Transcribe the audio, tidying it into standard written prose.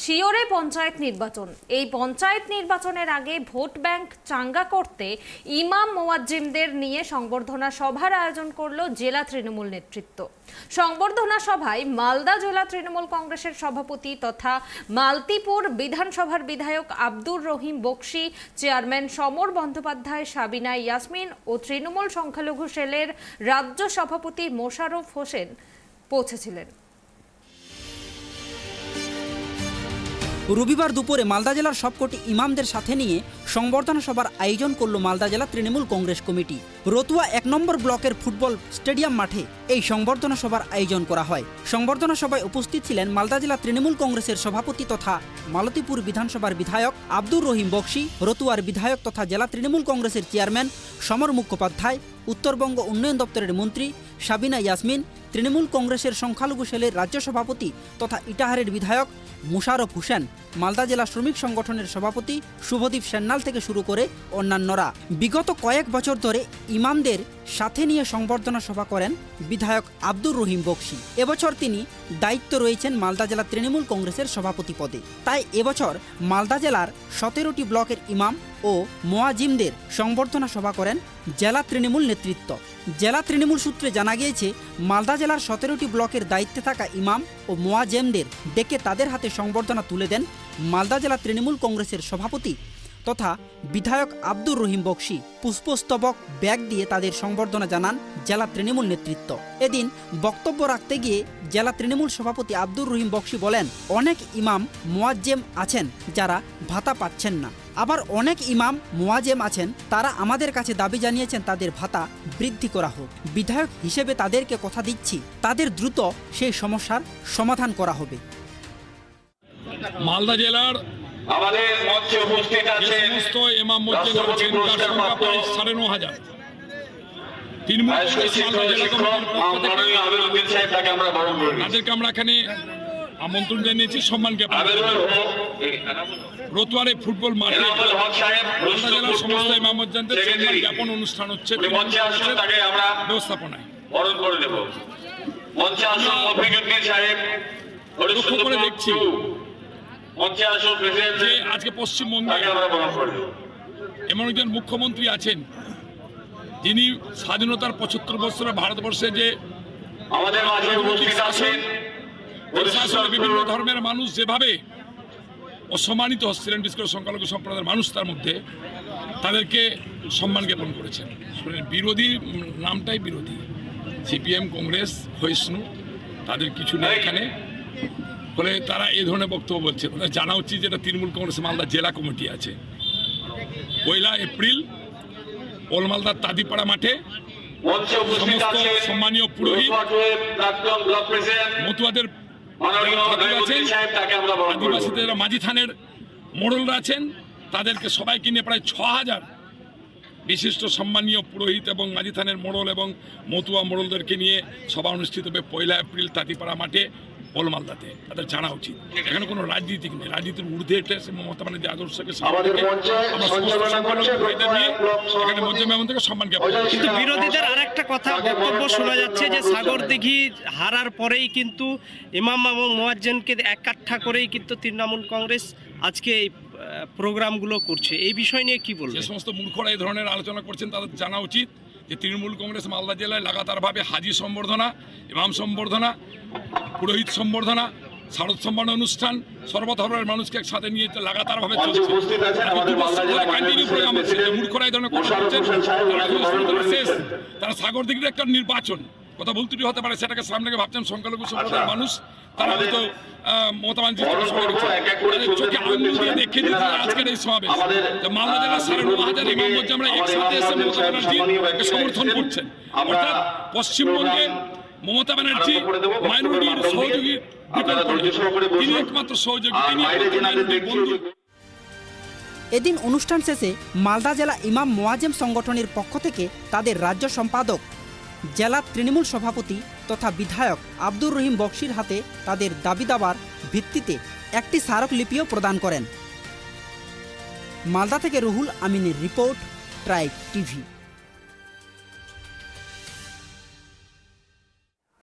শিওরে পঞ্চায়েত নির্বাচন। এই পঞ্চায়েত নির্বাচনের আগে ভোট ব্যাংক চাঙ্গা করতে ইমাম মুয়াজ্জিমদের নিয়ে সংবর্ধনা সভার আয়োজন করল জেলা তৃণমূল নেতৃত্ব। সংবর্ধনা সভায় মালদা জেলা তৃণমূল কংগ্রেসের সভাপতি তথা মালতীপুর বিধানসভার বিধায়ক আব্দুর রহিম বক্সি, চেয়ারম্যান সমর বন্দ্যোপাধ্যায়, সাবিনা ইয়াসমিন ও তৃণমূল সংখ্যালঘু সেলের রাজ্য সভাপতি মোশাররফ হোসেন পৌঁছেছিলেন। রবিবার দুপুরে মালদা জেলার সবকটি ইমামদের সাথে নিয়ে সংবর্ধনা সভার আয়োজন করল মালদা জেলা তৃণমূল কংগ্রেস কমিটি। রতুয়া ১ নম্বর ব্লকের ফুটবল স্টেডিয়াম মাঠে এই সংবর্ধনা সভার আয়োজন করা হয়। সংবর্ধনা সভায় উপস্থিত ছিলেন মালদা জেলা তৃণমূল কংগ্রেসের সভাপতি তথা মালতীপুর বিধানসভার বিধায়ক আব্দুর রহিম বক্সি, রতুয়ার বিধায়ক তথা জেলা তৃণমূল কংগ্রেসের চেয়ারম্যান সমর মুখোপাধ্যায়, উত্তরবঙ্গ উন্নয়ন দপ্তরের মন্ত্রী সাবিনা ইয়াসমিন, তৃণমূল কংগ্রেসের সংখ্যালঘু সেলের রাজ্য সভাপতি তথা ইটাহারের বিধায়ক মোশাররফ হোসেন, মালদা জেলা শ্রমিক সংগঠনের সভাপতি শুভদীপ সেন্নাল থেকে শুরু করে অন্যান্যরা। বিগত কয়েক বছর ধরে ইমামদের সাথে নিয়ে সংবর্ধনা সভা করেন বিধায়ক আব্দুর রহিম বক্সি। এবছর তিনি দায়িত্ব রয়েছেন মালদা জেলা তৃণমূল কংগ্রেসের সভাপতি পদে। তাই এবছর মালদা জেলার 17টি ব্লকের ইমাম ও মুয়াজ্জিমদের সংবর্ধনা সভা করেন জেলা তৃণমূল নেতৃত্ব। জেলা তৃণমূল সূত্রে জানা গিয়েছে, মালদা জেলার 17টি ব্লকের দায়িত্বে থাকা ইমাম ও মুয়াজ্জিমদের ডেকে তাদের হাতে সংবর্ধনা তুলে দেন মালদা জেলা তৃণমূল কংগ্রেসের সভাপতি তথা বিধায়ক আব্দুর রহিম বক্সি। পুষ্পস্তবক ব্যাগ দিয়ে তাদের সংবর্ধনা জানান জেলা তৃণমূল নেতৃত্ব। এদিন বক্তব্য রাখতে গিয়ে জেলা তৃণমূল সভাপতি আব্দুর রহিম বক্সি বলেন, অনেক ইমাম মুয়াজ্জেম আছেন যারা ভাতা পাচ্ছেন না, আবার অনেক ইমাম মুয়াজ্জেম আছেন তারা আমাদের কাছে দাবি জানিয়েছেন তাদের ভাতা বৃদ্ধি করা হোক। বিধায়ক হিসেবে তাদেরকে কথা দিচ্ছি, তাদের দ্রুত সেই সমস্যার সমাধান করা হবে। মালদা জেলার আমাদের মঞ্চে উপস্থিত আছেন সমস্ত ইমাম মুয়াজ্জিন আছেন, যার সংখ্যা প্রায় ৯,৫০০। তৃণমূল কংগ্রেস মালদা জেলা কমিটির পক্ষ থেকে তাদেরকে আমরা এখানে আমন্ত্রণ জানিয়েছি, সম্মান জ্ঞাপন। রতুয়ারে ফুটবল মাঠে মালদা জেলার সমস্ত ইমাম মুয়াজ্জিনদের সম্মান জ্ঞাপন অনুষ্ঠান হচ্ছে ব্যবস্থাপনায়। লক্ষ্য করে দেখছি যে আজকে পশ্চিমবঙ্গে এমন একজন মুখ্যমন্ত্রী আছেন যিনি স্বাধীনতার ৭৫ বছরে ভারতবর্ষে যে শাসনে বিভিন্ন ধর্মের মানুষ যেভাবে অসম্মানিত হচ্ছিলেন, বিশেষ করে সংখ্যালঘু সম্প্রদায়ের মানুষ তার মধ্যে, তাদেরকে সম্মান জ্ঞাপন করেছেন। বিরোধী নামটাই বিরোধী, সিপিএম, কংগ্রেস, ক্ষয়িষ্ণু, তাদের কিছু নেই এখানে। ফলে তারা এই ধরনের বক্তব্য বলছে। জানা উচিত যেটা তৃণমূল কংগ্রেস মালদা জেলা কমিটি আছে। ১ এপ্রিল ওল মালদার তাদিপাড়া মাঠে সমস্ত সম্মানীয় পুরোহিত, মতুয়াদের আছেন, আদিবাসীদের মাঝি থানের মোড়লরা আছেন, তাদেরকে সবাইকে নিয়ে প্রায় ৬,০০০ বিশিষ্ট সম্মানীয় পুরোহিত এবং মাঝি থানের মোড়ল এবং মতুয়া মোড়লদেরকে নিয়ে সভা অনুষ্ঠিত হবে ১ এপ্রিল তাঁতিপাড়া মাঠে ওল মালদাতে। তাদের জানা উচিত এখানে কোনো রাজনীতি নেই, রাজনীতির ঊর্ধ্বে এসে মমতা ব্যানার্জি আদর্শকে সম্মান জ্ঞাপন। কিন্তু বিরোধীদের আরেকটা কথা বক্তব্য শোনা যাচ্ছে যে সাগরদিঘি হারার পরেই কিন্তু ইমাম এবং মুয়াজ্জিনকে একাঠা করেই কিন্তু তৃণমূল কংগ্রেস আজকে এই প্রোগ্রামগুলো করছে। এই বিষয় নিয়ে কি বলবেন? যে সমস্ত মূর্খরা এই ধরনের আলোচনা করছেন তাদের জানা উচিত যে তৃণমূল কংগ্রেস মালদা জেলায় লাগাতারভাবে হাজি সম্বর্ধনা, ইমাম সম্বর্ধনা, পুরোহিত সম্বর্ধনা, শারদ সম্মান অনুষ্ঠান, সর্বধর্মের মানুষকে একসাথে নিয়ে লাগাতারভাবে চলছে। মূর্খরা এই ধরনের কথা বলছেন, শেষ তারা সাগরদিঘির একটা নির্বাচন কথা ভুল ত্রুটি হতে পারে, সেটাকে সামনে ভাবছেন সংখ্যালঘু সম্প্রদায়ের মানুষ, তারা হয়তো মমতা ব্যানার্জি চোখে আঙুল দিয়ে দেখিয়ে দিতে আজকের এই সমাবেশ মালদা জেলার ৯,৫০০ ইমাম মুয়াজ্জিম আমরা একসাথে এসে মমতা ব্যানার্জিকে সমর্থন করছেন। অর্থাৎ পশ্চিমবঙ্গে মমতা ব্যানার্জি মাইনরিটির সহযোগী বিকল্প, তিনি একমাত্র সহযোগী, তিনি একমাত্র মাইনরিটির বন্ধু। এদিন অনুষ্ঠান শেষে মালদা জেলা ইমাম মুয়াজ্জিম সংগঠনের পক্ষ থেকে তাদের রাজ্য সম্পাদক, জেলা তৃণমূল সভাপতি তথা বিধায়ক আব্দুর রহিম বক্সির হাতে তাদের দাবি দাবার ভিত্তিতে একটি স্মারকলিপিও প্রদান করেন। মালদা থেকে রুহুল আমিনের রিপোর্ট, ট্রাইব টিভি।